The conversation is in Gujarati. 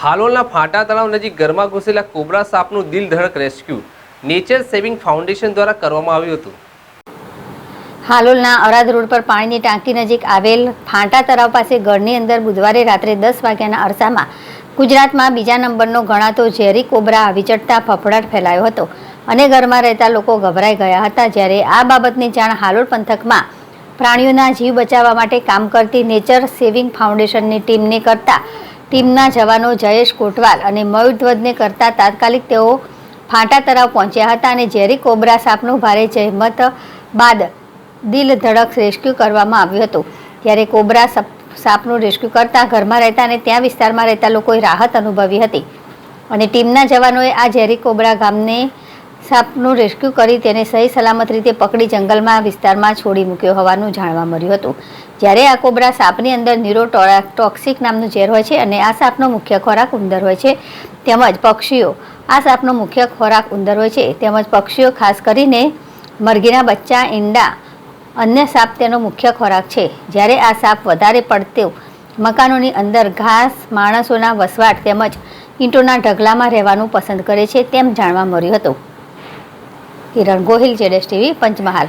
હાલોલના ફાટા તળાવ નજીક ઘરમાં ઘૂસેલા કોબરા સાપનું દિલ ધડક રેસ્ક્યુ નેચર સેવિંગ ફાઉન્ડેશન દ્વારા કરવામાં આવ્યું હતું। હાલોલના અરાદ રોડ પર પાણીની ટાંકી નજીક આવેલ ફાટા તળાવ પાસે ઘરની અંદર બુધવારે રાત્રે 10 વાગ્યાના અરસામાં ગુજરાતમાં બીજા નંબરનો ગણાતો ઝેરી કોબરા આવી ચડતા ફફડાટ ફેલાયો હતો અને ઘરમાં રહેતા લોકો ગભરાઈ ગયા હતા। જ્યારે આ બાબતની જાણ હાલોલ પંથકમાં પ્રાણીઓના જીવ બચાવવા માટે કામ કરતી નેચર સેવિંગ ફાઉન્ડેશનની ટીમને કરતા ટીમના જવાનો જયેશ કોટવાલ અને મયુર ધ્વજને કરતા તાત્કાલિક તેઓ ફાટા તળાવ પહોંચ્યા હતા અને ઝેરી કોબરા સાપનું ભારે જહેમત બાદ દિલ ધડક રેસ્ક્યુ કરવામાં આવ્યું હતું। ત્યારે કોબરા સાપનું રેસ્ક્યુ કરતા ઘરમાં રહેતા અને ત્યાં વિસ્તારમાં રહેતા લોકોએ રાહત અનુભવી હતી અને ટીમના જવાનોએ આ ઝેરી કોબરા ગામને સાપનું રેસ્ક્યુ કરી તેને સહી સલામત રીતે પકડી જંગલમાં વિસ્તારમાં છોડી મૂક્યો હોવાનું જાણવા મળ્યું હતું। જ્યારે આ કોબરા સાપની અંદર ન્યુરોટોક્સિક નામનું ઝેર હોય છે અને આ સાપનો મુખ્ય ખોરાક ઉંદર હોય છે તેમજ પક્ષીઓ આ સાપનો મુખ્ય ખોરાક ઉંદર હોય છે તેમજ પક્ષીઓ ખાસ કરીને મરઘીના બચ્ચા ઈંડા અન્ય સાપ તેનો મુખ્ય ખોરાક છે। જ્યારે આ સાપ વધારે પડતો મકાનોની અંદર ઘાસ માણસોના વસવાટ તેમજ ઈંટોના ઢગલામાં રહેવાનું પસંદ કરે છે તેમ જાણવા મળ્યું હતું। કિરણ ગોહિલ, જેડેશ ટીવી, પંચમહાલ।